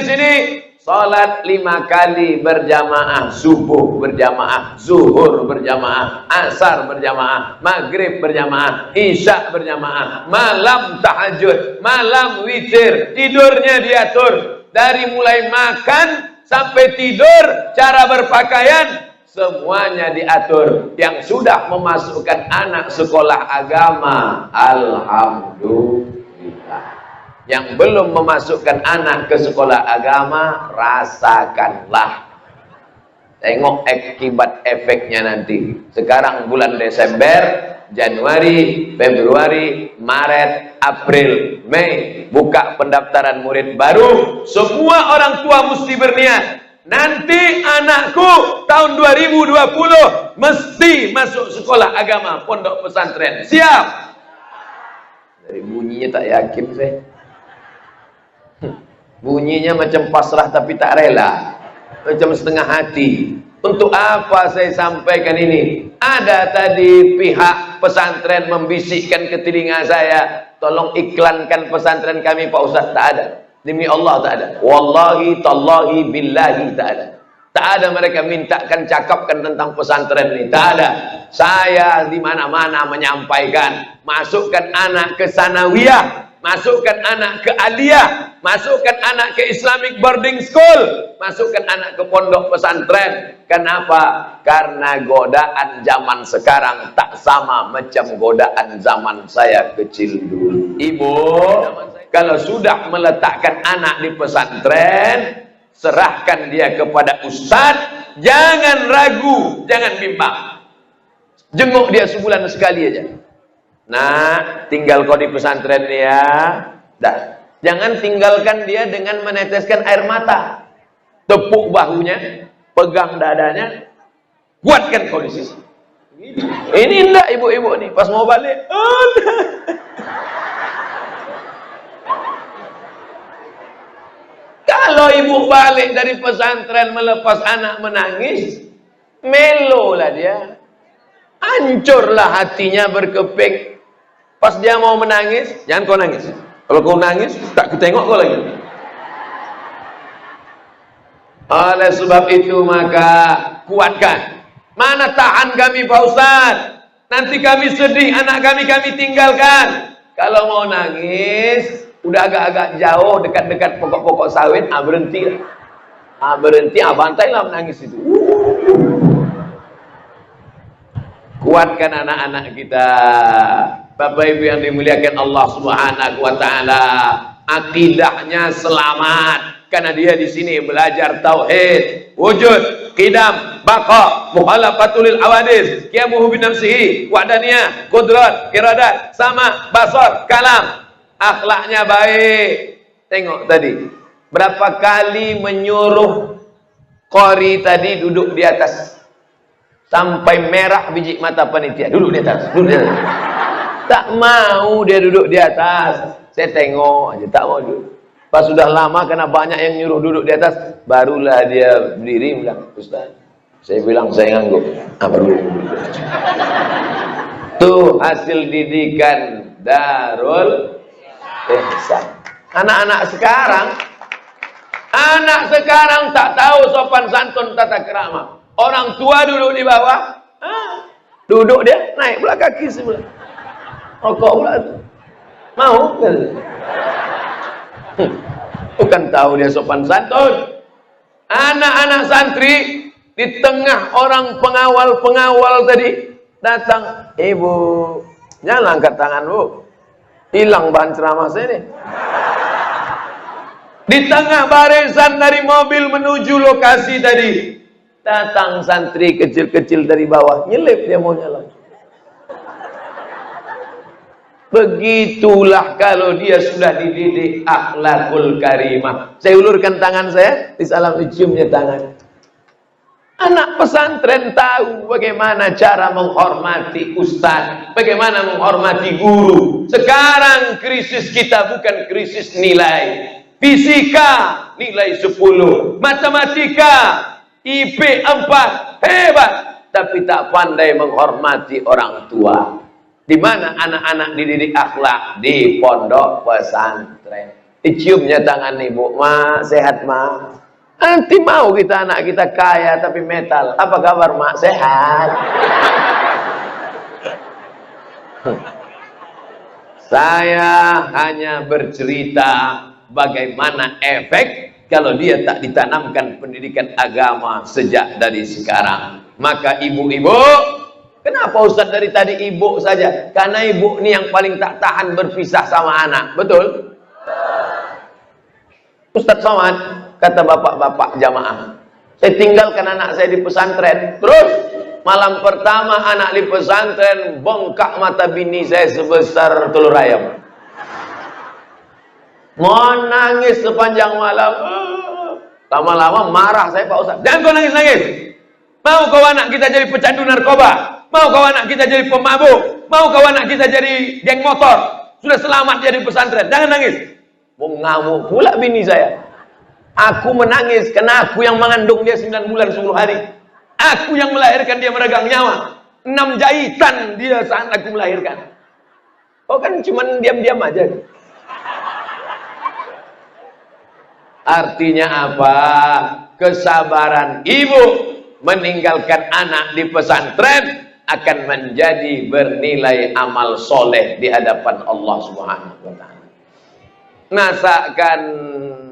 sini salat 5 kali berjamaah, subuh berjamaah, zuhur berjamaah, asar berjamaah, maghrib berjamaah, isya berjamaah, malam tahajud, malam witir, tidurnya diatur dari mulai makan sampai tidur, cara berpakaian semuanya diatur. Yang sudah memasukkan anak sekolah agama, alhamdulillah. Yang belum memasukkan anak ke sekolah agama, rasakanlah. Tengok akibat efeknya nanti. Sekarang bulan Desember, Januari, Februari, Maret, April, Mei, buka pendaftaran murid baru. Semua orang tua mesti berniat, nanti anakku tahun 2020 mesti masuk sekolah agama, pondok pesantren. Siap? Dari bunyinya tak yakin saya. Bunyinya macam pasrah tapi tak rela, macam setengah hati. Untuk apa saya sampaikan ini? Ada tadi pihak pesantren membisikkan ke telinga saya, tolong iklankan pesantren kami Pak Ustaz. Tak ada, demi Allah tak ada. Wallahi tallahi billahi tak ada. Tak ada mereka mintakan cakapkan tentang pesantren ini. Tak ada. Saya di mana-mana menyampaikan, masukkan anak ke sanawiyah, masukkan anak ke aliyah, masukkan anak ke Islamic boarding school, masukkan anak ke pondok pesantren. Kenapa? Karena godaan zaman sekarang tak sama macam godaan zaman saya kecil dulu. Ibu, kalau sudah meletakkan anak di pesantren, serahkan dia kepada ustadz, jangan ragu, jangan bimbang. Jenguk dia sebulan sekali aja. Nah, tinggal kau di pesantren ya. Dah. Jangan tinggalkan dia dengan meneteskan air mata. Tepuk bahunya, pegang dadanya, kuatkan kau di sini. Ini enggak ibu-ibu nih, pas mau balik. Kalau ibu balik dari pesantren melepas anak menangis, melo lah dia. Hancurlah hatinya berkeping. Pas dia mau menangis, jangan kau nangis. Kalau kau nangis, tak ketengok kau lagi. Oleh sebab itu maka kuatkan. Mana tahan kami Pak Ustaz? Nanti kami sedih, anak kami tinggalkan. Kalau mau nangis, udah agak-agak jauh, dekat-dekat pokok-pokok sawit, berhenti. Berhenti, bantailah menangis itu. Kuatkan anak-anak kita. Bapak Ibu yang dimuliakan Allah Subhanahu wa taala, akidahnya selamat karena dia di sini belajar tauhid, wujud, qidam, baqa, mukhalafatul lil awadis, qiyamuhu bi nafsihi, wahdaniyah, qudrat, iradat, sama, basar, kalam. Akhlaknya baik. Tengok tadi, berapa kali menyuruh qori tadi duduk di atas sampai merah biji mata panitia, duduk di atas, duduk di atas. Tak mau dia duduk di atas. Saya tengok aja, tak mau duduk. Pas sudah lama karena banyak yang nyuruh duduk di atas, barulah dia berdiri bilang, Ustaz, saya bilang saya ngangguk. Baru tuh hasil didikan Darul Ihsan. Anak-anak sekarang tak tahu sopan santun tata krama. Orang tua duduk di bawah, duduk dia naik pula kaki sebelah. Rokok pula tu. Mau kan? Bukan tahu dia sopan santun. Anak-anak santri di tengah orang pengawal tadi datang, ibu jangan angkat tangan bu, hilang bahan ceramah saya nih. Di tengah barisan dari mobil menuju lokasi tadi, datang santri kecil-kecil dari bawah, nyelip dia mau nyala. Begitulah kalau dia sudah dididik akhlakul karimah. Saya ulurkan tangan saya, di salam diciumnya tangan. Anak pesantren tahu bagaimana cara menghormati ustaz, bagaimana menghormati guru. Sekarang krisis kita bukan krisis nilai. Fisika nilai 10, matematika IP 4, hebat, tapi tak pandai menghormati orang tua. Di mana anak-anak dididik akhlak? Di pondok pesantren. Diciumnya tangan ibu, "Mak, sehat, Mak?" Nanti mau kita anak kita kaya tapi metal. "Apa kabar, Mak? Sehat." Saya hanya bercerita bagaimana efek kalau dia tak ditanamkan pendidikan agama sejak dari sekarang. Maka ibu-ibu, kenapa Ustaz dari tadi ibu saja? Karena ibu ini yang paling tak tahan berpisah sama anak. Betul? Ustaz Somad, kata bapak-bapak jamaah, saya tinggalkan anak saya di pesantren. Terus malam pertama anak di pesantren bongkak mata bini saya sebesar telur ayam. Mau nangis sepanjang malam. Lama-lama marah saya, "Pak Ustaz, jangan kau nangis-nangis. Mau kau anak kita jadi pecandu narkoba? Mau kau anak kita jadi pemabuk? Mau kau anak kita jadi geng motor? Sudah selamat jadi pesantren, jangan nangis." Mau ngamuk pula bini saya. Aku menangis karena aku yang mengandung dia 9 bulan 10 hari. Aku yang melahirkan dia meregang nyawa. 6 jahitan dia saat aku melahirkan. Oh kan cuman diam-diam aja. Artinya apa? Kesabaran ibu meninggalkan anak di pesantren akan menjadi bernilai amal soleh di hadapan Allah Subhanahu wa ta'ala. Masakkan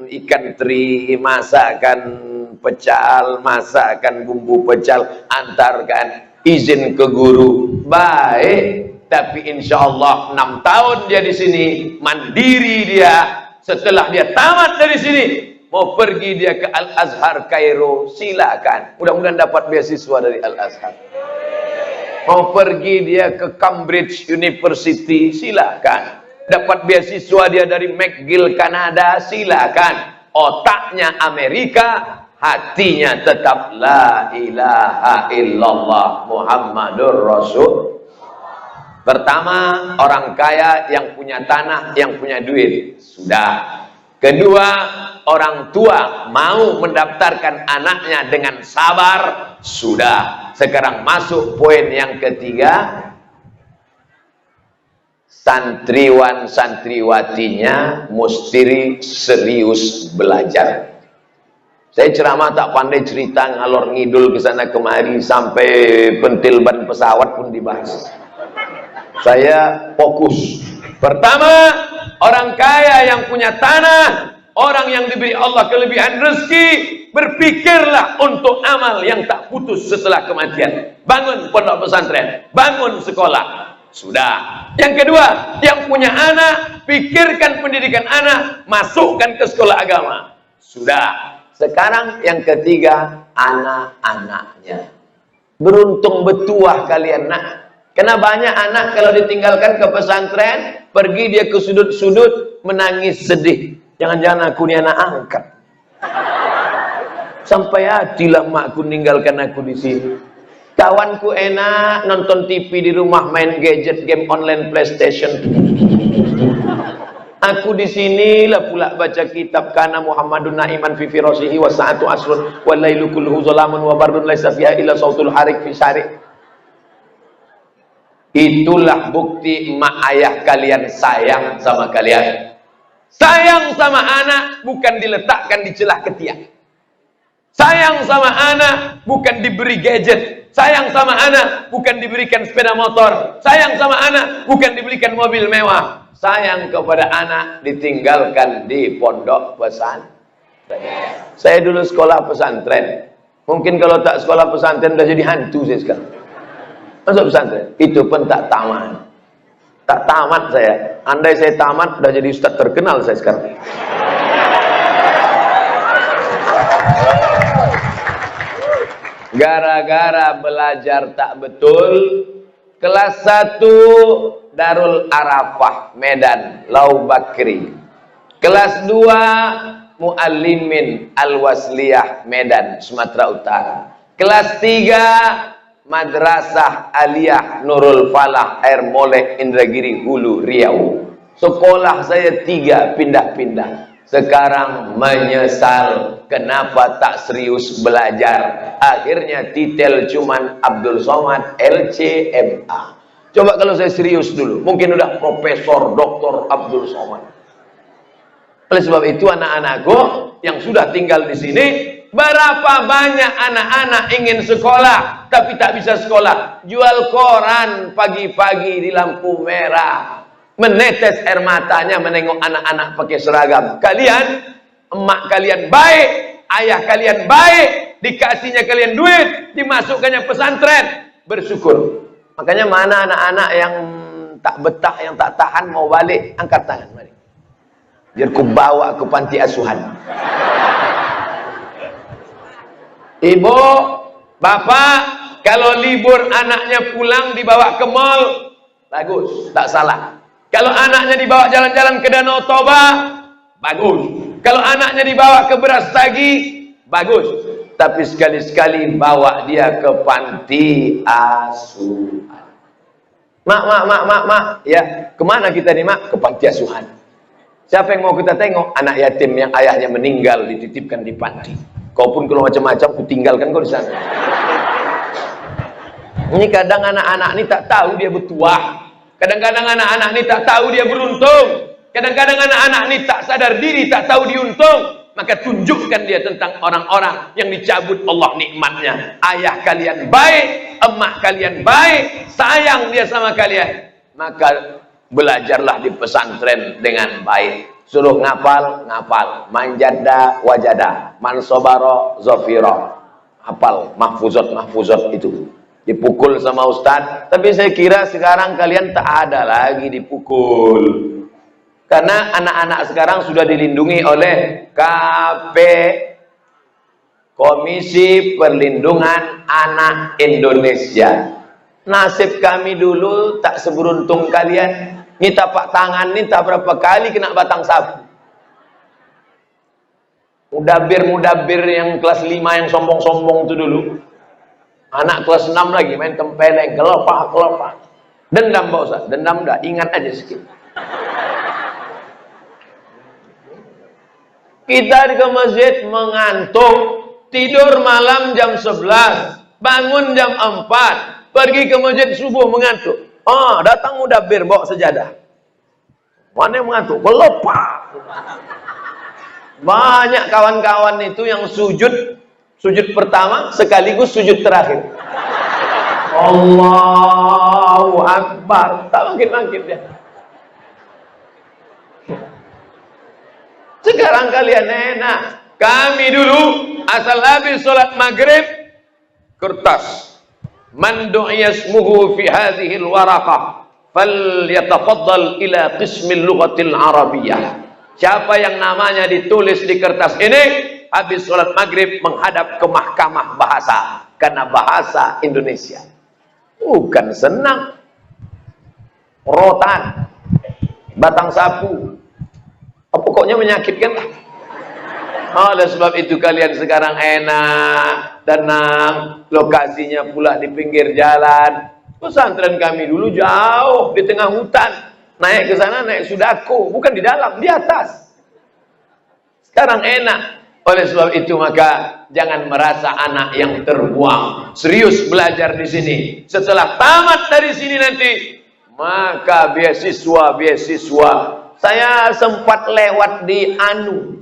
ikan teri, masakkan pecal, masakkan bumbu pecal, antarkan, izin ke guru. Baik, tapi insya Allah 6 tahun dia di sini, mandiri dia. Setelah dia tamat dari sini, mau pergi dia ke Al-Azhar Kairo, silakan. Mudah-mudahan dapat beasiswa dari Al-Azhar. Mau pergi dia ke Cambridge University, silakan. Dapat beasiswa dia dari McGill Kanada, silakan. Otaknya Amerika, hatinya tetap la ilaha illallah Muhammadur Rasul. Pertama, orang kaya yang punya tanah, yang punya duit, sudah. Kedua, orang tua mau mendaftarkan anaknya dengan sabar, sudah. Sekarang masuk poin yang ketiga. Santriwan santriwatinya mesti serius belajar. Saya ceramah tak pandai cerita, ngalor ngidul ke sana kemari sampai pentil ban pesawat pun dibahas. Saya fokus. Pertama, orang kaya yang punya tanah, orang yang diberi Allah kelebihan rezeki, berpikirlah untuk amal yang tak putus setelah kematian. Bangun pondok pesantren, bangun sekolah. Sudah. Yang kedua, yang punya anak, pikirkan pendidikan anak, masukkan ke sekolah agama. Sudah. Sekarang yang ketiga, anak-anaknya. Beruntung betuah kalian nak. Karena banyak anak kalau ditinggalkan ke pesantren, pergi dia ke sudut-sudut, menangis sedih. Jangan-jangan aku ni anak angkat. Sampai hatilah makku ninggalkan aku di sini. Kawanku enak nonton TV di rumah, main gadget, game online PlayStation. Aku di sinilah pula baca kitab kana Muhammadun naiman fi firasihi wa sa'atu asrun wal lailu kulluhu zalamun wa bardun laisa fiha illa sautul harik fi syari'. Itulah bukti emak ayah kalian sayang sama kalian. Sayang sama anak bukan diletakkan di celah ketiak. Sayang sama anak bukan diberi gadget. Sayang sama anak bukan diberikan sepeda motor. Sayang sama anak bukan diberikan mobil mewah. Sayang kepada anak ditinggalkan di pondok pesantren. Saya dulu sekolah pesantren. Mungkin kalau tak sekolah pesantren udah jadi hantu saya sekarang. Masuk pesantren, itu pun tak tamat. Tak tamat saya. Andai saya tamat udah jadi ustaz terkenal saya sekarang. Gara-gara belajar tak betul, kelas 1 Darul Arafah Medan Lau Bakri, kelas 2 Muallimin Al-Wasliyah Medan Sumatera Utara, kelas 3 Madrasah Aliyah Nurul Falah Air Molek Indragiri Hulu Riau. Sekolah saya 3 pindah-pindah. Sekarang menyesal kenapa tak serius belajar. Akhirnya titel cuman Abdul Somad LCMA. Coba kalau saya serius dulu, mungkin udah Profesor Dr. Abdul Somad. Oleh sebab itu anak-anakku yang sudah tinggal di sini, berapa banyak anak-anak ingin sekolah tapi tak bisa sekolah, jual koran pagi-pagi di lampu merah, menetes air matanya menengok anak-anak pakai seragam. Kalian, emak kalian baik, ayah kalian baik, dikasihnya kalian duit, dimasukkannya pesantren, bersyukur. Makanya mana anak-anak yang tak betah, yang tak tahan mau balik, angkat tangan, mari. Biar ku bawa ke panti asuhan. Ibu, bapak, kalau libur anaknya pulang dibawa ke mall, bagus, tak salah. Kalau anaknya dibawa jalan-jalan ke Danau Toba, bagus. Kalau anaknya dibawa ke Beras Tagi, bagus. Tapi sekali-sekali bawa dia ke panti asuhan. Mak, ya, kemana kita nih mak? Ke panti asuhan. Siapa yang mau kita tengok? Anak yatim yang ayahnya meninggal dititipkan di panti. Kau pun kalau macam-macam ku tinggalkan kau di sana. Ini kadang anak-anak ini tak tahu dia bertuah. Kadang-kadang anak-anak ini tak tahu dia beruntung. Kadang-kadang anak-anak ini tak sadar diri, tak tahu diuntung. Maka tunjukkan dia tentang orang-orang yang dicabut Allah nikmatnya. Ayah kalian baik, emak kalian baik, sayang dia sama kalian. Maka belajarlah di pesantren dengan baik. Suruh ngapal, ngapal. Manjada, wajada. Mansobaro, zofiro. Hafal, mahfuzot itu. Dipukul sama ustadz. Tapi saya kira sekarang kalian tak ada lagi dipukul. Karena anak-anak sekarang sudah dilindungi oleh KP, Komisi Perlindungan Anak Indonesia. Nasib kami dulu tak seberuntung kalian. Ini tapak tangan ini tak berapa kali kena batang sapu. Mudabir yang kelas 5 yang sombong-sombong itu dulu. Anak kelas 6 lagi main tempeleng, kelopak. Dendam Pak Ustaz, dendam dah, ingat aja sedikit. Kita ke masjid mengantuk, tidur malam jam 11, bangun jam 4, pergi ke masjid subuh mengantuk. Datang mudabir bawa sejadah. Mana yang mengantuk? Kelopak. Banyak kawan-kawan itu yang sujud pertama sekaligus sujud terakhir. Allahu Akbar. Tak mungkin dia. Sekarang kalian enak. Kami dulu asal habis sholat maghrib, kertas. Man du'iya ismuhu fi hadhihi al-waraqah falyatafaddal ila qismil lughatil arabiyyah. Siapa yang namanya ditulis di kertas ini habis sholat maghrib menghadap ke mahkamah bahasa, karena bahasa Indonesia bukan senang. Rotan, batang sapu, pokoknya menyakitkan lah. Oleh sebab itu kalian sekarang enak, tenang, lokasinya pula di pinggir jalan. Pesantren kami dulu jauh di tengah hutan. Naik ke sana naik sudako, bukan di dalam, di atas. Sekarang enak. Oleh sebab itu maka jangan merasa anak yang terbuang. Serius belajar di sini. Setelah tamat dari sini nanti, maka beasiswa. Saya sempat lewat di ANU,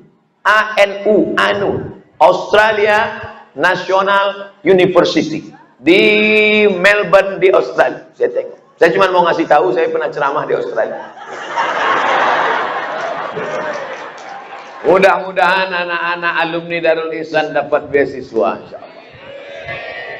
Australia National University di Melbourne di Australia. Saya tengok. Saya cuma mau ngasih tahu saya pernah ceramah di Australia. Mudah-mudahan anak-anak alumni Darul Ihsan dapat beasiswa, insyaallah.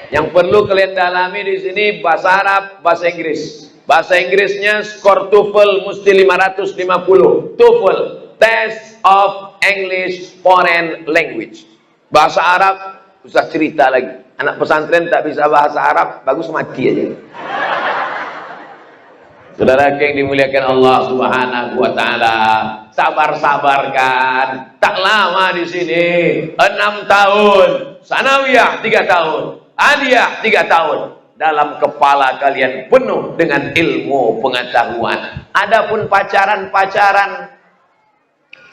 Yang perlu kalian dalami di sini bahasa Arab, bahasa Inggris. Bahasa Inggrisnya skor TOEFL mesti 550. TOEFL, Test of English Foreign Language. Bahasa Arab usah cerita lagi. Anak pesantren tak bisa bahasa Arab, bagus mati aja. Saudara yang dimuliakan Allah Subhanahu wa taala, sabar-sabarkan. Tak lama di sini, 6 tahun. Sanawiyah 3 tahun. Aliyah 3 tahun. Dalam kepala kalian penuh dengan ilmu pengetahuan. Adapun pacaran,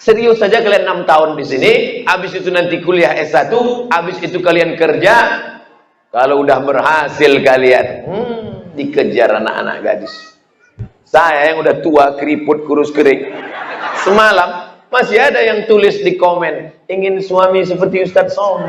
serius saja kalian 6 tahun di sini, habis itu nanti kuliah S1, habis itu kalian kerja. Kalau udah berhasil kalian, dikejar anak-anak gadis. Saya yang udah tua, keriput, kurus kering. Semalam Masih ada yang tulis di komen, ingin suami seperti Ustadz Somad.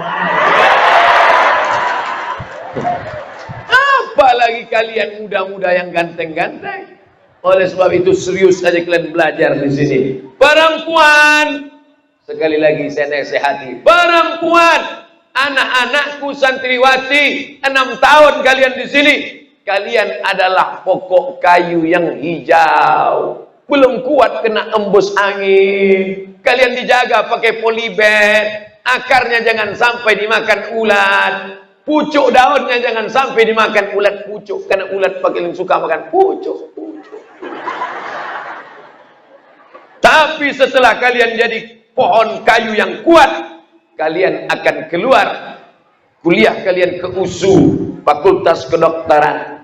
Apalagi kalian muda-muda yang ganteng-ganteng. Oleh sebab itu serius saja kalian belajar di sini. Perempuan, sekali lagi saya nasihati, perempuan, anak-anakku santriwati, 6 tahun kalian di sini, kalian adalah pokok kayu yang hijau. Belum kuat kena embus angin. Kalian dijaga pakai polybag. Akarnya jangan sampai dimakan ulat. Pucuk daunnya jangan sampai dimakan ulat pucuk. Karena ulat paling suka makan pucuk. Tapi setelah kalian jadi pohon kayu yang kuat, kalian akan keluar. Kuliah kalian ke USU, Fakultas Kedokteran.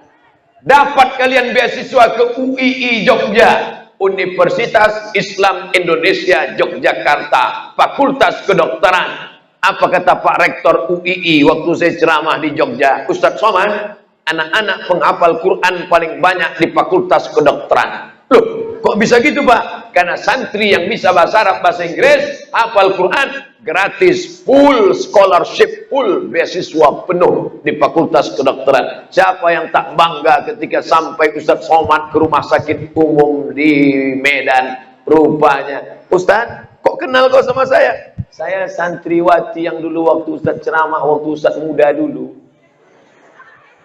Dapat kalian beasiswa ke UII Jogja, Universitas Islam Indonesia Yogyakarta, Fakultas Kedokteran. Apa kata Pak Rektor UII waktu saya ceramah di Jogja? Ustadz Somad, anak-anak penghafal Quran paling banyak di Fakultas Kedokteran. Loh, kok bisa gitu Pak? Karena santri yang bisa bahasa Arab, bahasa Inggris, hafal Quran, gratis, full scholarship, full beasiswa penuh di Fakultas Kedokteran. Siapa yang tak bangga ketika sampai Ustadz Somad ke rumah sakit umum di Medan? Rupanya, Ustadz, kok kenal kok sama saya? Saya santriwati yang dulu waktu Ustadz ceramah, waktu Ustadz muda dulu.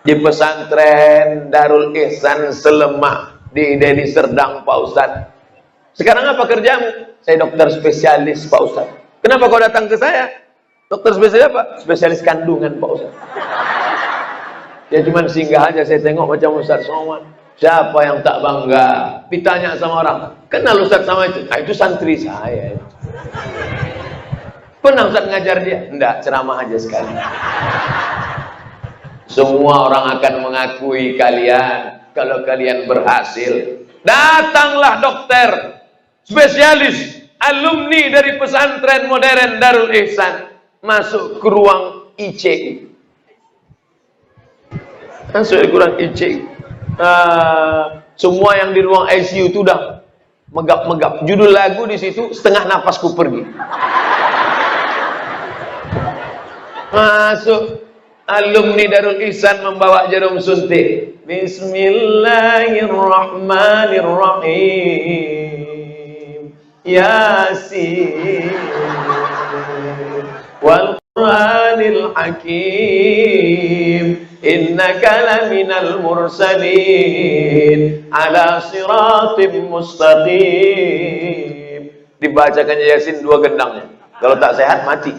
Di pesantren Darul Ihsan Selemah di Deli Serdang, Pak Ustadz. Sekarang apa kerjamu? Saya dokter spesialis, Pak Ustadz. Kenapa kau datang ke saya? Dokter spesialis apa? Spesialis kandungan, Pak Ustadz. Ya cuman singgah aja, saya tengok macam Ustadz Somad. Siapa yang tak bangga? Ditanya sama orang, kenal Ustadz sama itu? Nah, itu santri saya. Pernah Ustadz ngajar dia? Enggak, ceramah aja sekali. Semua orang akan mengakui kalian kalau kalian berhasil. Datanglah dokter spesialis, alumni dari pesantren modern Darul Ihsan, masuk ke ruang ICU. Masuk ke ruang ICU. Semua yang di ruang ICU itu udah megap-megap. Judul lagu di situ, setengah napasku pergi. Masuk alumni Darul Ihsan membawa jarum suntik. Bismillahirrahmanirrahim. Yasin wal Qur'anil Hakim. Innaka laminal mursalin ala siratim mustaqim. Dibacakannya Yasin 2 gendangnya. Kalau tak sehat mati.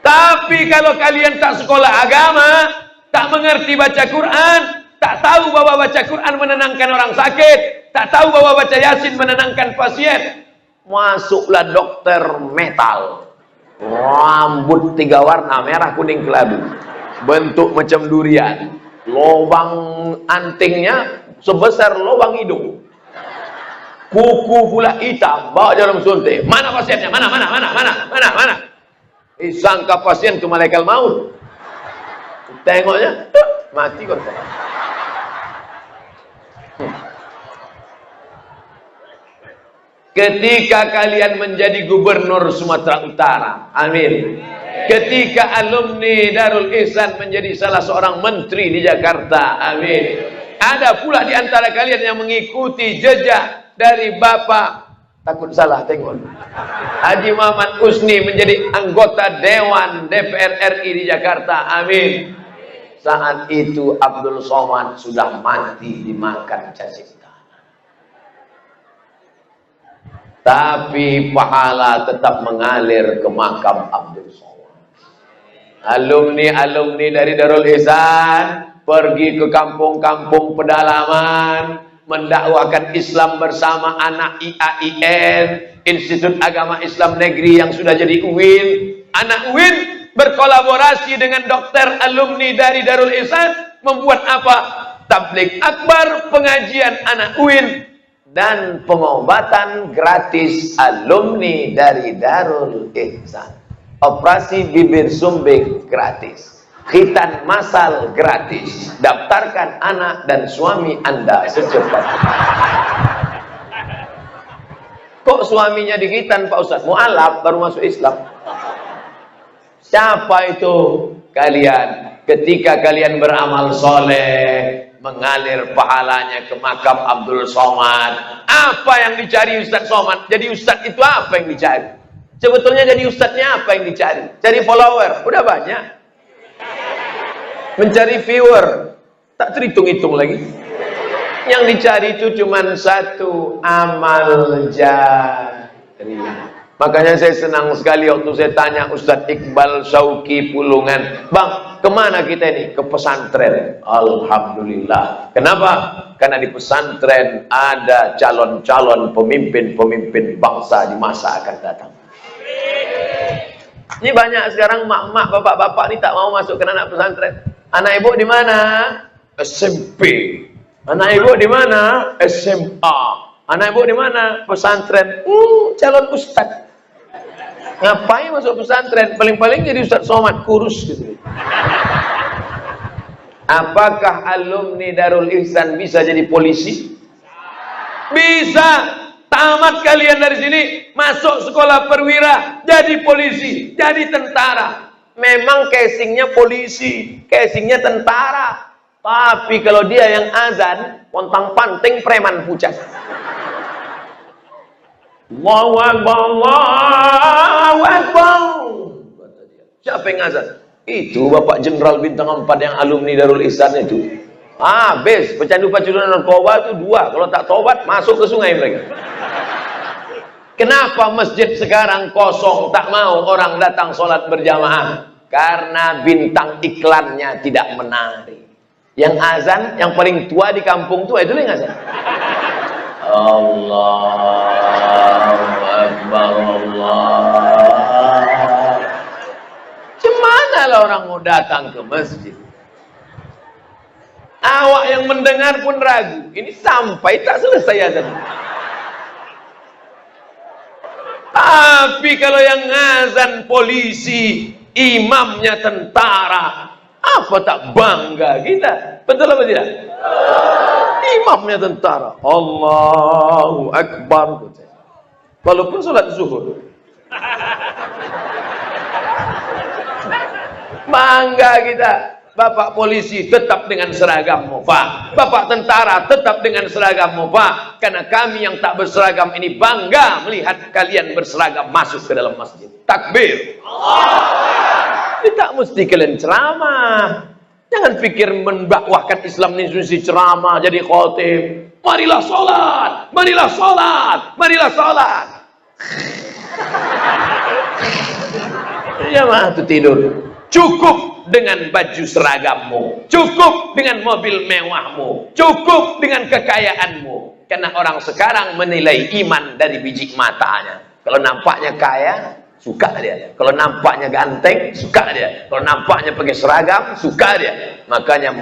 Tapi kalau kalian tak sekolah agama, tak mengerti baca Quran, tak tahu bahwa baca Quran menenangkan orang sakit, tak tahu bahwa baca Yasin menenangkan pasien, masuklah dokter metal. Rambut 3 warna, merah, kuning, kelabu. Bentuk macam durian. Lubang antingnya sebesar lubang hidung. Kuku pula hitam, bawa jarum suntik. Mana pasiennya? Mana? Disangka pasien itu malaikat maut. Tengoknya, mati kok. Ketika kalian menjadi gubernur Sumatera Utara, amin. Ketika alumni Darul Ihsan menjadi salah seorang menteri di Jakarta, amin. Ada pula di antara kalian yang mengikuti jejak dari Bapak, takut salah tengok, Haji Muhammad Husni menjadi anggota Dewan DPR RI di Jakarta, amin. Saat itu Abdul Somad sudah mati dimakan cacing tanah. Tapi pahala tetap mengalir ke makam Abdul Somad. Alumni dari Darul Ihsan pergi ke kampung-kampung pedalaman, mendakwahkan Islam bersama anak IAIN, Institut Agama Islam Negeri yang sudah jadi UIN. Anak UIN berkolaborasi dengan dokter alumni dari Darul Ihsan membuat apa? Tabligh akbar, pengajian anak UIN, dan pengobatan gratis alumni dari Darul Ihsan. Operasi bibir sumbing gratis, khitan massal gratis. Daftarkan anak dan suami Anda secepatnya. kok suaminya dikitan Pak Ustadz? Mu'alaf baru masuk Islam. Siapa itu kalian? Ketika kalian beramal soleh, mengalir pahalanya ke makam Abdul Somad. Apa yang dicari Ustadz Somad? Jadi Ustadz itu apa yang dicari? Sebetulnya jadi Ustadznya apa yang dicari? Cari follower, udah banyak. Mencari viewer, tak terhitung-hitung lagi. Yang dicari itu cuma satu, amal jariah. Makanya saya senang sekali waktu saya tanya Ustadz Iqbal Syauqi Pulungan, Bang, kemana kita ini? Ke pesantren. Alhamdulillah. Kenapa? Karena di pesantren ada calon-calon pemimpin-pemimpin bangsa di masa akan datang. Ini banyak sekarang mak-mak, bapak-bapak ini tak mau masukkan anak pesantren. Anak ibu di mana? SMP. Anak ibu di mana? SMA. Anak ibu di mana? Pesantren. Calon ustadz. Ngapain masuk pesantren? Paling-paling jadi Ustadz Somad kurus gitu. Apakah alumni Darul Ihsan bisa jadi polisi? Bisa. Tamat kalian dari sini, masuk sekolah perwira, jadi polisi, jadi tentara. Memang casingnya polisi, casingnya tentara. Tapi kalau dia yang azan, pontang-panting preman pucat. Allahu Akbar, Allahu Akbar. Siapa yang azan? Itu Bapak Jenderal Bintang 4 yang alumni Darul Ihsan itu. Habis, pecandu-pecandu narkoba itu 2. Kalau tak tobat, masuk ke sungai mereka. Kenapa masjid sekarang kosong, tak mau orang datang sholat berjamaah? Karena bintang iklannya tidak menarik. Yang azan, yang paling tua di kampung tua itu yang azan. Allahu Akbar, Allah. Cemana lah orang mau datang ke masjid? Awak yang mendengar pun ragu. Ini sampai tak selesai azan. Tapi kalau yang azan polisi, imamnya tentara, apa tak bangga kita? Betul apa tidak? Imamnya tentara. Allahu Akbar. Walaupun sholat zuhur. Bangga kita. Bapak polisi tetap dengan seragammu, Pak. Bapak tentara tetap dengan seragammu, Pak. Karena kami yang tak berseragam ini bangga melihat kalian berseragam masuk ke dalam masjid. Takbir. Ini tak mesti kalian ceramah. Jangan pikir mendakwahkan Islam ini mesti ceramah jadi khotib. Marilah sholat, marilah sholat, marilah sholat. Ya mah itu tidur. Cukup dengan baju seragammu, cukup dengan mobil mewahmu, cukup dengan kekayaanmu. Karena orang sekarang menilai iman dari biji matanya. Kalau nampaknya kaya, suka dia. Kalau nampaknya ganteng, suka dia. Kalau nampaknya pakai seragam, suka dia. Makanya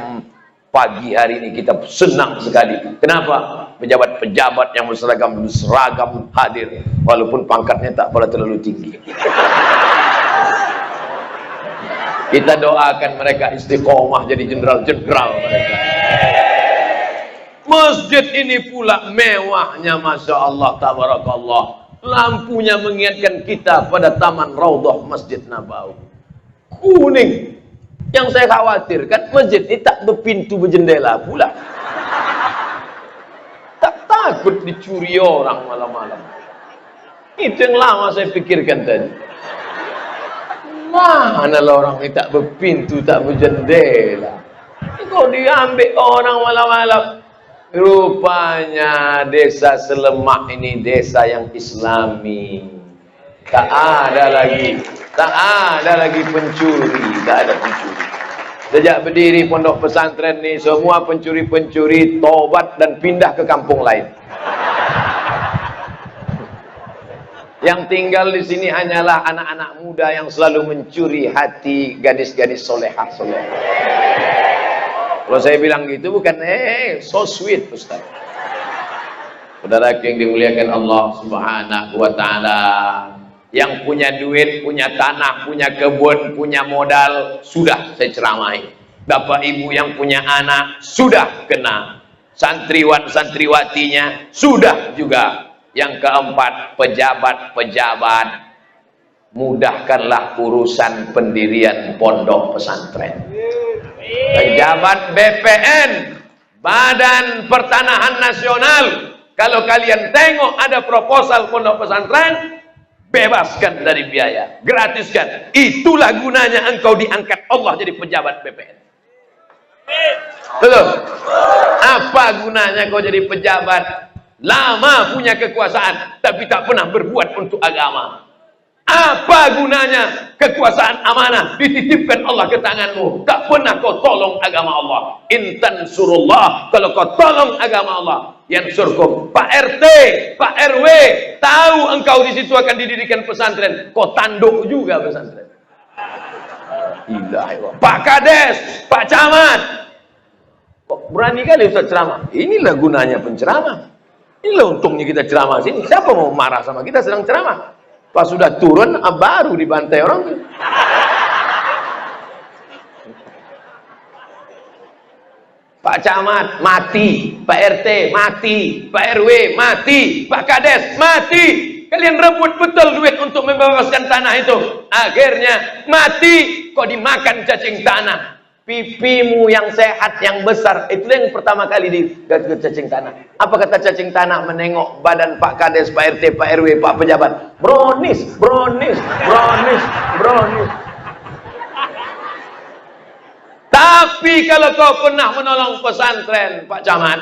pagi hari ini kita senang sekali. Kenapa? Pejabat-pejabat yang berseragam hadir, walaupun pangkatnya tak pernah terlalu tinggi. Kita doakan mereka istiqomah jadi jenderal-jenderal mereka. Masjid ini pula mewahnya, Masya Allah, tabarakallah. Lampunya mengingatkan kita pada taman Raudhah Masjid Nabawi. Kuning. Yang saya khawatirkan, masjid ini tak berpintu berjendela pula. Tak takut dicuri orang malam-malam. Itu yang lama saya pikirkan tadi. Mana lah orang ini tak berpintu, tak berjendela. Kau diambil orang malam-malam. Rupanya desa Selemak ini desa yang Islami. Tak ada lagi pencuri, tak ada pencuri. Sejak berdiri pondok pesantren ini, semua pencuri-pencuri tobat dan pindah ke kampung lain. Yang tinggal di sini hanyalah anak-anak muda yang selalu mencuri hati gadis-gadis solehah. Kalau saya bilang gitu bukan so sweet, Ustaz. Saudara yang dimuliakan Allah Subhanahu wa taala, yang punya duit, punya tanah, punya kebun, punya modal, sudah saya ceramahi. Bapak ibu yang punya anak sudah kena. Santriwan santriwatinya sudah juga. Yang keempat, pejabat-pejabat, mudahkanlah urusan pendirian pondok pesantren. Pejabat BPN, Badan Pertanahan Nasional, kalau kalian tengok ada proposal pondok pesantren, bebaskan dari biaya, gratiskan. Itulah gunanya engkau diangkat Allah jadi pejabat BPN. Betul? Apa gunanya kau jadi pejabat? Lama punya kekuasaan, tapi tak pernah berbuat untuk agama. Apa gunanya kekuasaan amanah dititipkan Allah ke tanganmu, tak pernah kau tolong agama Allah. Intan surullah, kalau kau tolong agama Allah, yang surkum. Pak RT, Pak RW, tahu engkau di situ akan didirikan pesantren, kau tanduk juga pesantren. Ilahi, Pak Kades, Pak Camat, kok berani kali Ustaz ceramah? Inilah gunanya penceramah. Inilah untungnya kita ceramah sini. Siapa mau marah sama kita sedang ceramah? Pas sudah turun, baru dibantai orang tuh. Pak Camat mati, Pak RT mati, Pak RW mati, Pak Kades mati. Kalian rebut betul duit untuk membebaskan tanah itu. Akhirnya mati, kok dimakan cacing tanah. Pipimu yang sehat, yang besar, itu yang pertama kali di cacing tanah. Apa kata cacing tanah menengok badan Pak Kades, Pak RT, Pak RW, Pak pejabat? Brownies, brownies, brownies, brownies. Tapi kalau kau pernah menolong pesantren, Pak Camat,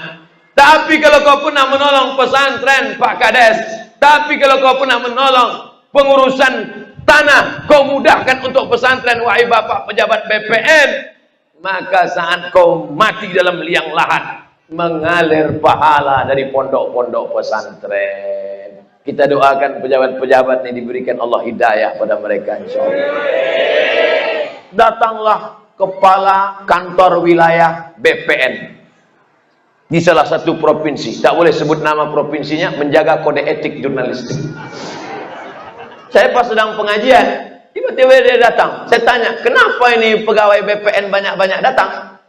tapi kalau kau pernah menolong pesantren, Pak Kades, tapi kalau kau pernah menolong pengurusan tanah, kau mudahkan untuk pesantren, wahai Bapak pejabat BPN, maka saat kau mati dalam liang lahat, mengalir pahala dari pondok-pondok pesantren. Kita doakan pejabat-pejabat ini diberikan Allah hidayah pada mereka, insyaallah. Datanglah kepala kantor wilayah BPN di salah satu provinsi, tak boleh sebut nama provinsinya, menjaga kode etik jurnalistik. Saya pas sedang pengajian, tiba-tiba dia datang. Saya tanya, kenapa ini pegawai BPN banyak-banyak datang?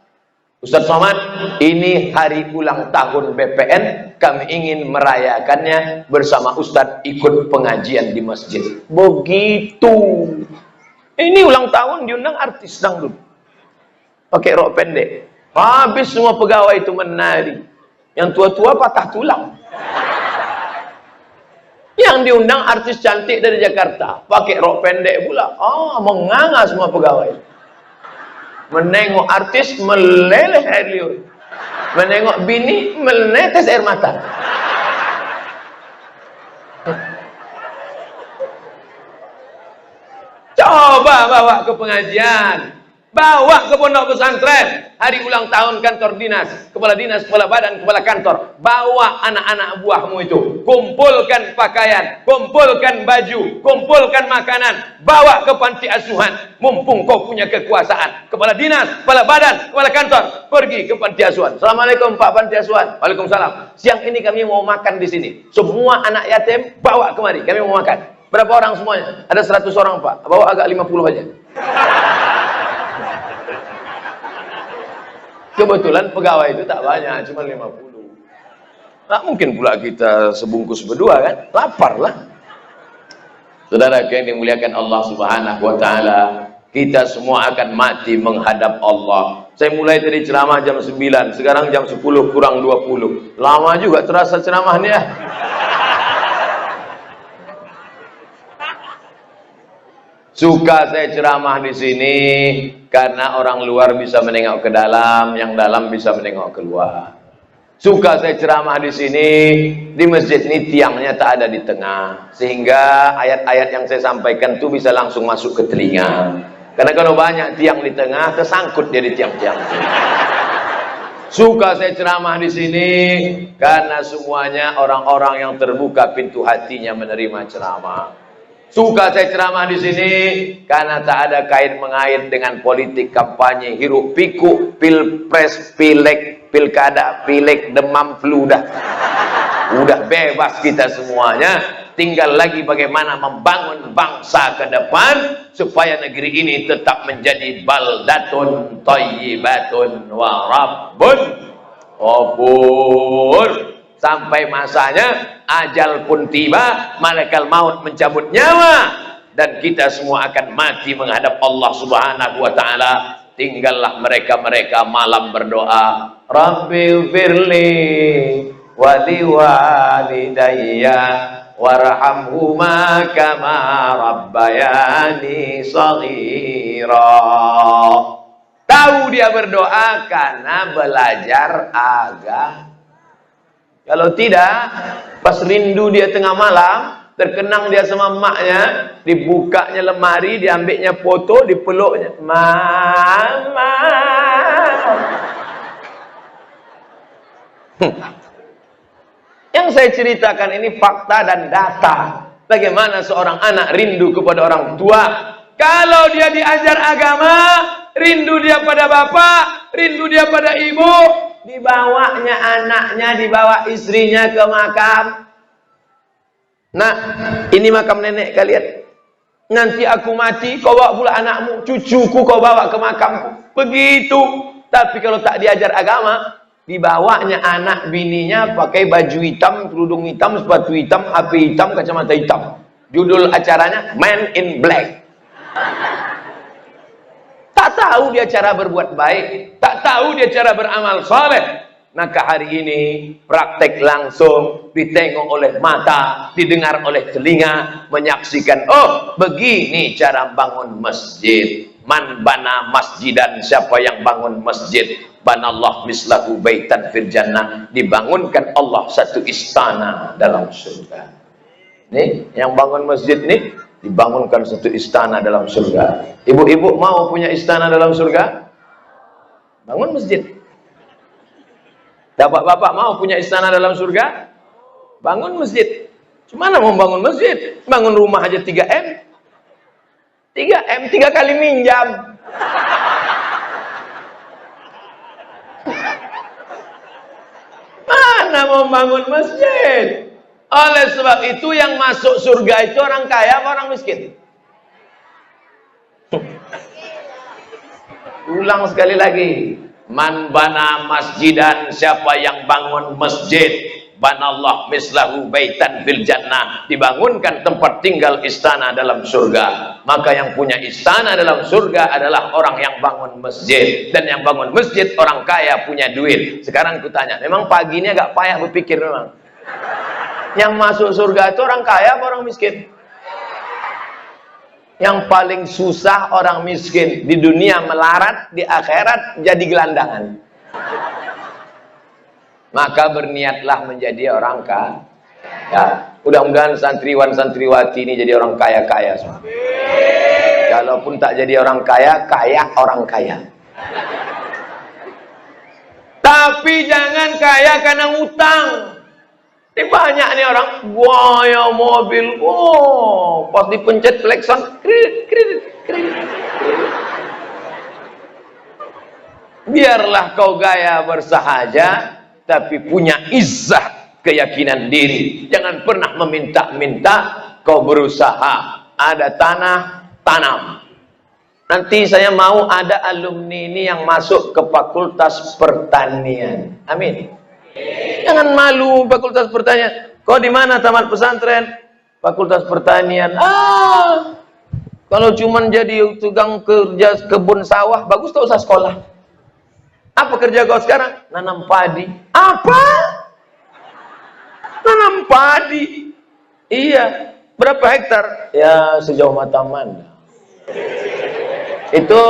Ustaz Somad, ini hari ulang tahun BPN, kami ingin merayakannya bersama Ustaz ikut pengajian di masjid. Begitu. Ini ulang tahun diundang artis dangdut, pakai rok pendek. Habis semua pegawai itu menari. Yang tua-tua patah tulang. Yang diundang artis cantik dari Jakarta, pakai rok pendek pula. Menganga semua pegawai. Menengok artis meleleh air liur. Menengok bini menetes air mata. Coba bawa ke pengajian, bawa ke pondok pesantren, hari ulang tahun kantor dinas, kepala dinas, kepala badan, kepala kantor, bawa anak-anak buahmu itu, kumpulkan pakaian, kumpulkan baju, kumpulkan makanan, bawa ke panti asuhan, mumpung kau punya kekuasaan. Kepala dinas, kepala badan, kepala kantor, pergi ke panti asuhan. Assalamualaikum Pak Panti Asuhan. Waalaikumsalam. Siang ini kami mau makan di sini. Semua anak yatim bawa kemari, kami mau makan. Berapa orang semuanya? Ada 100 orang Pak. Bawa agak 50 aja. Kebetulan pegawai itu tak banyak, cuma 50. Tak mungkin pula kita sebungkus berdua kan? Lapar lah. Saudara yang dimuliakan Allah Subhanahu wa taala, kita semua akan mati menghadap Allah. Saya mulai dari ceramah jam 9, sekarang jam 10 kurang 20. Lama juga terasa ceramahnya. Suka saya ceramah di sini karena orang luar bisa menengok ke dalam, yang dalam bisa menengok keluar. Suka saya ceramah di sini, di masjid ini tiangnya tak ada di tengah, sehingga ayat-ayat yang saya sampaikan itu bisa langsung masuk ke telinga. Karena kalau banyak tiang di tengah, tersangkut dia di tiang-tiang. Suka saya ceramah di sini karena semuanya orang-orang yang terbuka pintu hatinya menerima ceramah. Suka saya ceramah di sini karena tak ada kait mengait dengan politik kampanye, hiruk pikuk, pilpres, pileg, pilkada, pileg, demam, flu, udah bebas kita semuanya. Tinggal lagi bagaimana membangun bangsa ke depan supaya negeri ini tetap menjadi baldatun thayyibatun wa rabbun ghafur. Sampai masanya, ajal pun tiba, malaikat maut mencabut nyawa, dan kita semua akan mati menghadap Allah Subhanahu wa Ta'ala. Tinggallah mereka-mereka malam berdoa, Rabbi firli wali walidayya warhamhuma kama rabbayani shaghira. Tahu dia berdoa karena belajar agama. Kalau tidak, pas rindu dia tengah malam, terkenang dia sama emaknya, dibukanya lemari, diambilnya foto, dipeluknya, Mama. Yang saya ceritakan ini fakta dan data. Bagaimana seorang anak rindu kepada orang tua. Kalau dia diajar agama, rindu dia pada bapak, rindu dia pada ibu, dibawanya anaknya, dibawa istrinya ke makam. Nah, ini makam nenek kalian. Nanti aku mati, kau bawa pula anakmu, cucuku kau bawa ke makamku. Begitu. Tapi kalau tak diajar agama, dibawanya anak bininya pakai baju hitam, kerudung hitam, sepatu hitam, HP hitam, kacamata hitam. Judul acaranya Man in Black. Tak tahu dia cara berbuat baik, tak tahu dia cara beramal saleh. Maka hari ini praktek langsung, ditengok oleh mata, didengar oleh telinga, menyaksikan, oh begini cara bangun masjid. Man bana masjidan, siapa yang bangun masjid, banallah mislahu baitan fil jannah, dibangunkan Allah satu istana dalam surga. Nih, yang bangun masjid nih, dibangunkan satu istana dalam surga. Ibu-ibu mau punya istana dalam surga? Bangun masjid. Bapak-bapak mau punya istana dalam surga? Bangun masjid. Cuma mau bangun masjid? Bangun rumah aja 3M. 3M, 3 kali minjam. Mana mau bangun masjid? Oleh sebab itu yang masuk surga itu orang kaya apa orang miskin? Ulang sekali lagi. Man bana masjidan, siapa yang bangun masjid, banallah mislahu baitan fil jannah, dibangunkan tempat tinggal istana dalam surga. Maka yang punya istana dalam surga adalah orang yang bangun masjid, dan yang bangun masjid orang kaya punya duit. Sekarang kutanya, memang paginya agak payah berpikir memang. Yang masuk surga itu orang kaya apa orang miskin? Yang paling susah orang miskin. Di dunia melarat, di akhirat jadi gelandangan. Maka berniatlah menjadi orang kaya. Ya, mudah-mudahan santriwan santriwati ini jadi orang kaya-kaya semua. Kalaupun tak jadi orang kaya, kaya orang kaya. Tapi jangan kaya karena utang. Ini banyak nih orang gaya mobil, pas dipencet klakson, kredit. Biarlah kau gaya bersahaja, tapi punya izzah keyakinan diri. Jangan pernah meminta-minta, kau berusaha. Ada tanah, tanam. Nanti saya mau ada alumni ini yang masuk ke Fakultas Pertanian. Amin. Jangan malu Fakultas Pertanian. Kau di mana tamat pesantren? Fakultas Pertanian. Kalau cuman jadi tukang kerja kebun sawah, bagus tak usah sekolah. Apa kerja kau sekarang? Nanam padi. Apa? Nanam padi. Iya. Berapa hektar? Ya sejauh mata mandang. Itu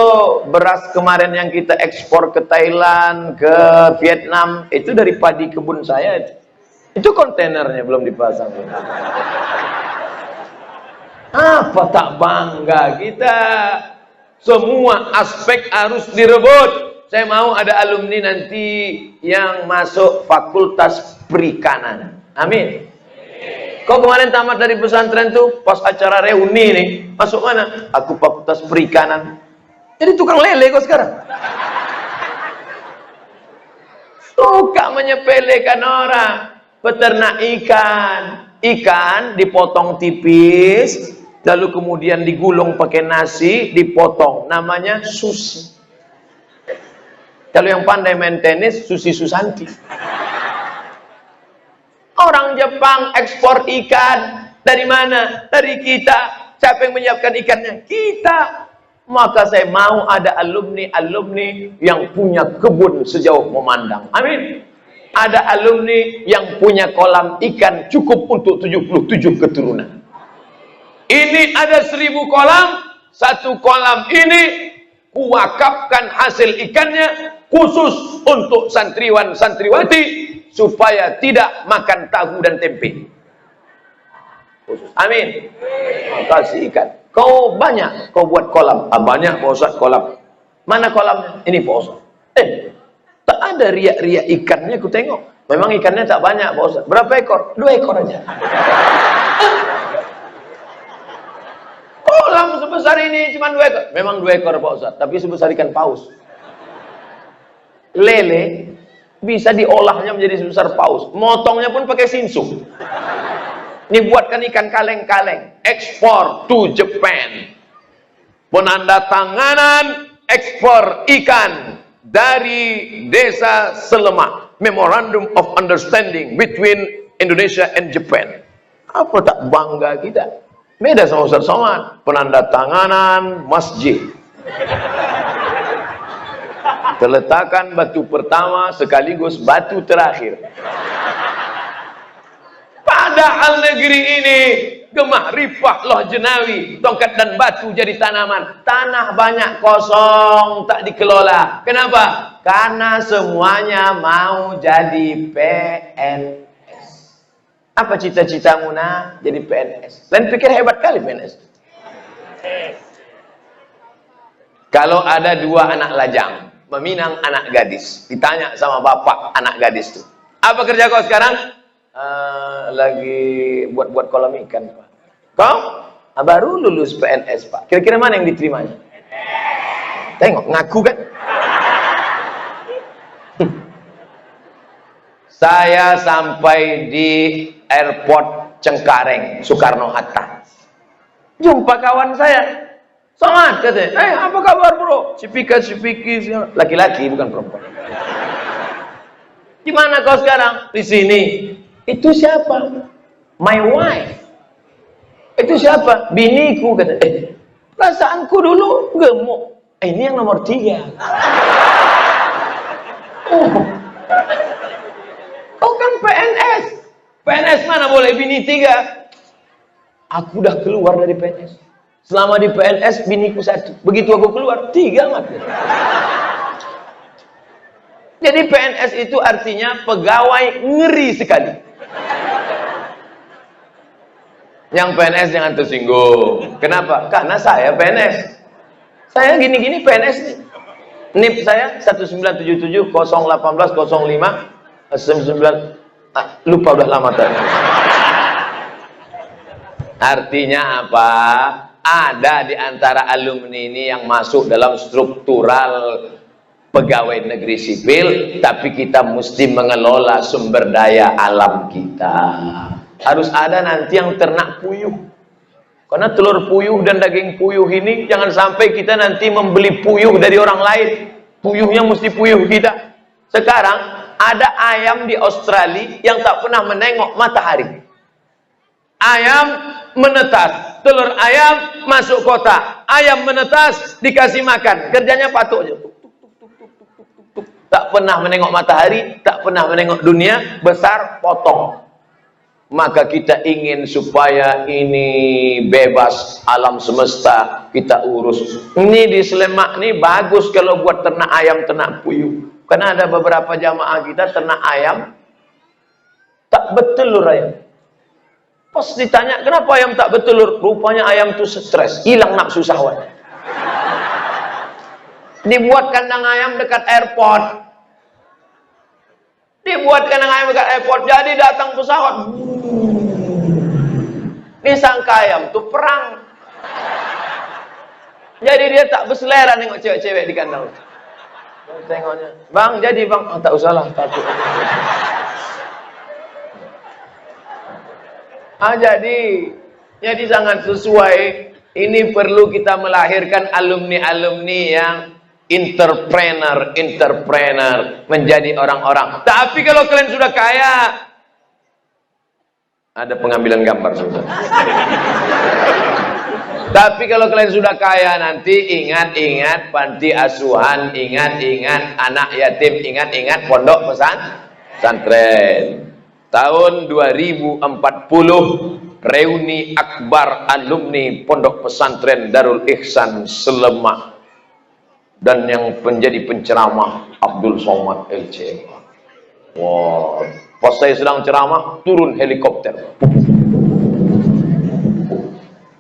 beras kemarin yang kita ekspor ke Thailand, ke Vietnam, itu dari padi kebun saya. Itu kontainernya belum dipasang. Apa tak bangga kita? Semua aspek harus direbut. Saya mau ada alumni nanti yang masuk Fakultas Perikanan. Amin. Kau kemarin tamat dari pesantren tuh, pas acara reuni nih, masuk mana? Aku Fakultas Perikanan. Jadi tukang lele kok sekarang. Suka menyepelekan orang. Peternak ikan. Ikan dipotong tipis, lalu kemudian digulung pakai nasi, dipotong. Namanya sushi. Kalau yang pandai main tenis, Susi Susanti. Orang Jepang ekspor ikan. Dari mana? Dari kita. Siapa yang menyiapkan ikannya? Kita. Maka saya mau ada alumni-alumni yang punya kebun sejauh memandang. Amin. Ada alumni yang punya kolam ikan cukup untuk 77 keturunan. Ini ada 1000 kolam. Satu kolam ini kuwakafkan hasil ikannya khusus untuk santriwan-santriwati supaya tidak makan tahu dan tempe. Khusus. Amin. Kasih ikan. Kau banyak, kau buat kolam. Banyak Pak Ustaz kolam. Mana kolamnya? Ini Pak Ustaz. Tak ada riak-riak ikannya, aku tengok. Memang ikannya tak banyak Pak Ustaz. Berapa ekor? 2 ekor aja. Kolam sebesar ini cuma 2 ekor. Memang 2 ekor Pak Ustaz, tapi sebesar ikan paus. Lele bisa diolahnya menjadi sebesar paus. Motongnya pun pakai sinsum. Ini buatkan ikan kaleng-kaleng. Ekspor to Japan. Penandatanganan ekspor ikan dari desa Selemak. Memorandum of Understanding between Indonesia and Japan. Apa tak bangga kita? Beda sama Ustaz Somad. Penandatanganan masjid. Terletakkan batu pertama sekaligus batu terakhir. Padahal negeri ini gemah rifah loh jenawi, tongkat dan batu jadi tanaman. Tanah banyak kosong tak dikelola. Kenapa? Karena semuanya mau jadi PNS. Apa cita-citamu nak? Jadi PNS. Lain pikir hebat kali PNS. Kalau ada 2 anak lajang meminang anak gadis, ditanya sama bapak anak gadis itu, apa kerja kau sekarang? Lagi buat kolam ikan Pak. Kau? Baru lulus PNS Pak. Kira-kira mana yang diterimanya? Tengok, ngaku kan? Saya sampai di airport Cengkareng, Soekarno-Hatta. Jumpa kawan saya. Somad katanya, apa kabar bro? Cipika-cipiki, laki-laki bukan perempuan. Di mana kau sekarang? Di sini. Itu siapa? My wife. Itu siapa? Biniku kata. Perasaanku dulu gemuk. Ini yang nomor 3. Kau kan PNS. PNS mana boleh bini 3? Aku udah keluar dari PNS. Selama di PNS biniku 1. Begitu aku keluar 3 mati. Jadi PNS itu artinya pegawai ngeri sekali. Yang PNS jangan tersinggung. Kenapa? Karena saya PNS. Saya gini-gini PNS nih. NIP saya 1977 018 05 99. Lupa udah lama tadi. Artinya apa? Ada di antara alumni ini yang masuk dalam struktural pegawai negeri sipil, tapi kita mesti mengelola sumber daya alam kita. Harus ada nanti yang ternak puyuh. Karena telur puyuh dan daging puyuh ini jangan sampai kita nanti membeli puyuh dari orang lain. Puyuhnya mesti puyuh kita. Sekarang ada ayam di Australia yang tak pernah menengok matahari. Ayam menetas, telur ayam masuk kota. Ayam menetas dikasih makan. Kerjanya patuk aja. Tak pernah menengok matahari, tak pernah menengok dunia, besar, potong. Maka kita ingin supaya ini bebas, alam semesta kita urus. Ini di Slemak ini bagus kalau buat ternak ayam, ternak puyuh. Karena ada beberapa jamaah kita ternak ayam, tak bertelur ayam. Pas ditanya, kenapa ayam tak bertelur? Rupanya ayam itu stres, hilang nafsu syahwat. Dibuat kandang ayam dekat airport. Dibuat kandang ayam dekat airport, jadi datang pesawat. Disangka ayam tuh perang. Jadi dia tak berselera nengok cewek-cewek di kandang. Tengoknya, bang jadi bang, oh, tak usahlah takut. Jadi sangat sesuai. Ini perlu kita melahirkan alumni-alumni yang entrepreneur menjadi orang-orang. Tapi kalau kalian sudah kaya, Ada pengambilan gambar sudah. Tapi kalau kalian sudah kaya nanti ingat-ingat panti asuhan, ingat-ingat anak yatim, ingat-ingat pondok pesantren. Tahun 2040 reuni akbar alumni pondok pesantren Darul Ihsan Slemak, dan yang menjadi penceramah Abdul Somad LCM. Wah, pas saya sedang ceramah turun helikopter.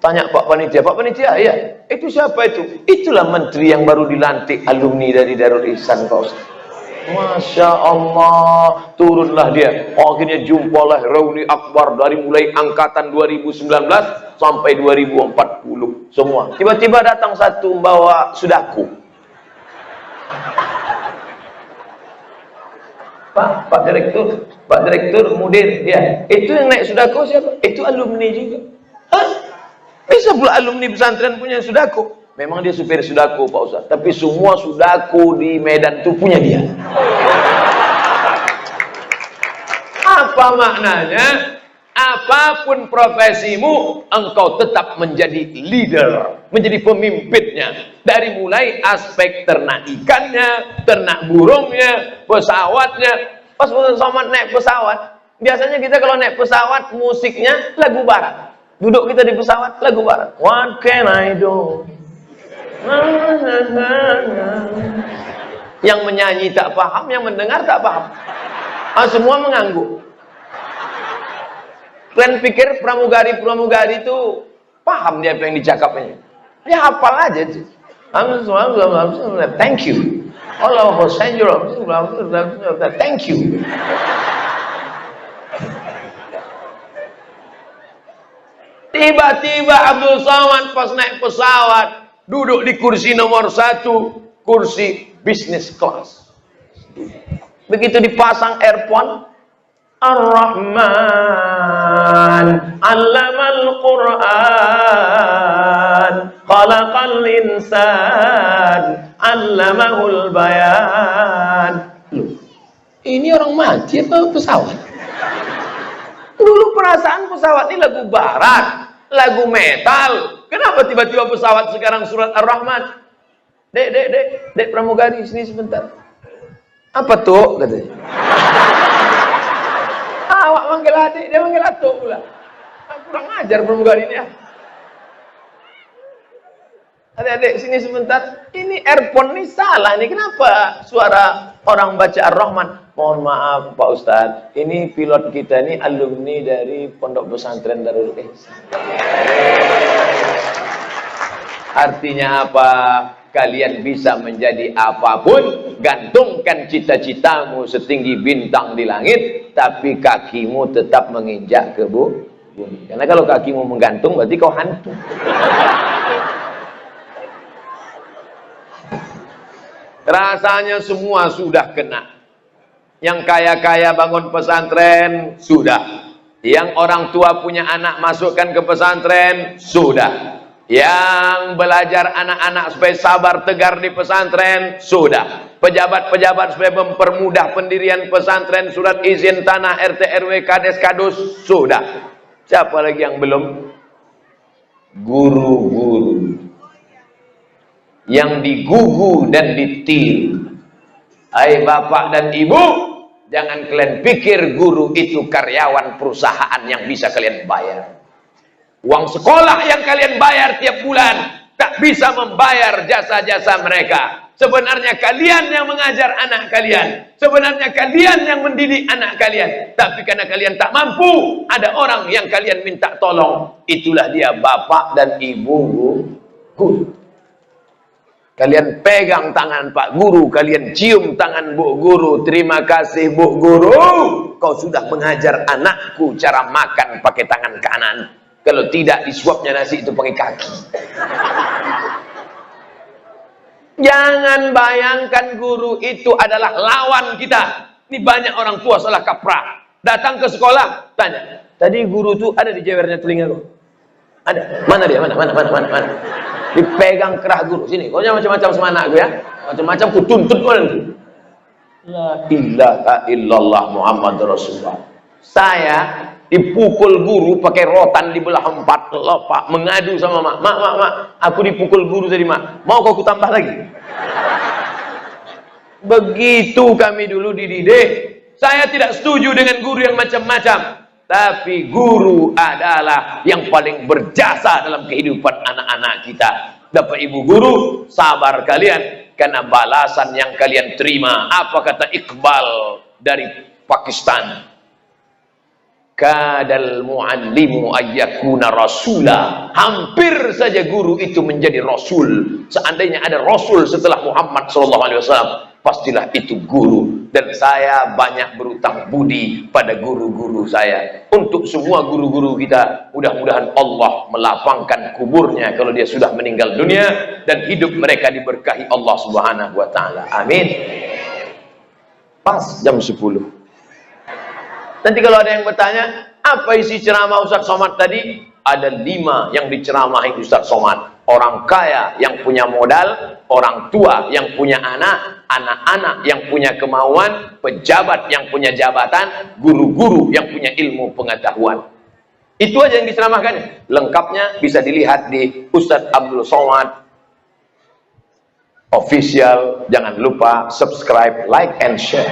Tanya Pak Panitia, ya, itu siapa itu? Itulah menteri yang baru dilantik alumni dari Darul Ihsan, Pak Ustaz. Masya Allah, turunlah dia. Akhirnya jumpalah reuni akbar dari mulai angkatan 2019 sampai 2040 semua. Tiba-tiba datang satu membawa sudaku. Pak Direktur, mudir dia. Itu yang naik sudaku siapa? Itu alumni juga. Hah? Bisa pula alumni pesantren punya sudaku. Memang dia supir sudaku, Pak Ustaz. Tapi semua sudaku di Medan itu punya dia. Apa maknanya? Apapun profesimu, engkau tetap menjadi leader, menjadi pemimpinnya. Dari mulai aspek ternak ikannya, ternak burungnya, pesawatnya. Pas Somad naik pesawat, biasanya kita kalau naik pesawat musiknya lagu barat. Duduk kita di pesawat lagu barat. What can I do? Yang menyanyi tak paham, yang mendengar tak paham. Semua mengangguk. Kalian pikir pramugari itu paham dia apa yang dicakapnya? Dia hafal aja tuh. Thank you. Allah send you. Thank you. Tiba-tiba Abdul Somad pas naik pesawat duduk di kursi nomor 1, kursi business class. Begitu dipasang earphone, Ar-Rahman 'allamal Qur'an khalaqal insan 'allamahul bayan. Loh, ini orang mati apa pesawat? Dulu perasaan pesawat ini lagu barat, lagu metal. Kenapa tiba-tiba pesawat sekarang surat Ar-Rahman? Dek pramugari, sini sebentar. Apa tuh? Katanya. Awak manggil adik, dia manggil atuk pula. Kurang ajar pramugari ini ya. Adik-adik sini sebentar. Ini earphone ini salah nih. Kenapa suara orang baca Ar-Rahman? Mohon maaf Pak Ustadz, ini pilot kita ini alumni dari Pondok Pesantren Darul Ihsan. Artinya apa? Kalian bisa menjadi apapun, gantungkan cita-citamu setinggi bintang di langit, tapi kakimu tetap menginjak ke bumi. Karena kalau kakimu menggantung, berarti kau hantu. Rasanya semua sudah kena. Yang kaya-kaya bangun pesantren, sudah. Yang orang tua punya anak masukkan ke pesantren, sudah. Yang belajar anak-anak supaya sabar tegar di pesantren, sudah. Pejabat-pejabat supaya mempermudah pendirian pesantren, surat izin tanah, RT RW, Kades Kadus, sudah. Siapa lagi yang belum? Guru-guru yang digugu dan ditiru. Hai bapak dan ibu, jangan kalian pikir guru itu karyawan perusahaan yang bisa kalian bayar. Uang sekolah yang kalian bayar tiap bulan tak bisa membayar jasa-jasa mereka. Sebenarnya kalian yang mengajar anak kalian, sebenarnya kalian yang mendidik anak kalian. Tapi karena kalian tak mampu, ada orang yang kalian minta tolong. Itulah dia bapak dan ibu guru. Kalian pegang tangan Pak Guru, kalian cium tangan Bu Guru. Terima kasih Bu Guru, kau sudah mengajar anakku cara makan pakai tangan kanan. Kalau tidak, disuapnya nasi itu pakai kaki. Jangan bayangkan guru itu adalah lawan kita. Ini banyak orang tua salah kaprah. Datang ke sekolah, tanya, tadi guru tuh ada di jewernya telinga kau? Ada. Mana dia? Mana? Dipegang kerah guru. Sini, kau jangan macam-macam sama anakku ya. Macam-macam ku tuntut kau nanti. La ilaha illallah Muhammad Rasulullah. Saya dipukul guru pakai rotan dibelah 4, Pak mengadu sama mak, mak, aku dipukul guru tadi mak, mau kau tambah lagi? Begitu kami dulu dididik. Saya tidak setuju dengan guru yang macam-macam, tapi guru adalah yang paling berjasa dalam kehidupan anak-anak kita. Bapak Ibu guru, sabar kalian, karena balasan yang kalian terima. Apa kata Iqbal dari Pakistan? Kadal muallimu ayyakuna rasula. Hampir saja guru itu menjadi rasul. Seandainya ada rasul setelah Muhammad SAW, pastilah itu guru. Dan saya banyak berutang budi pada guru-guru saya. Untuk semua guru-guru kita, mudah-mudahan Allah melapangkan kuburnya kalau dia sudah meninggal dunia, dan hidup mereka diberkahi Allah Subhanahu wa taala. Amin. Pas jam 10. Nanti kalau ada yang bertanya, apa isi ceramah Ustaz Somad tadi? Ada 5 yang diceramahi Ustaz Somad. Orang kaya yang punya modal, orang tua yang punya anak, anak-anak yang punya kemauan, pejabat yang punya jabatan, guru-guru yang punya ilmu pengetahuan. Itu aja yang diceramahkan. Lengkapnya bisa dilihat di Ustaz Abdul Somad Official. Jangan lupa subscribe, like, and share.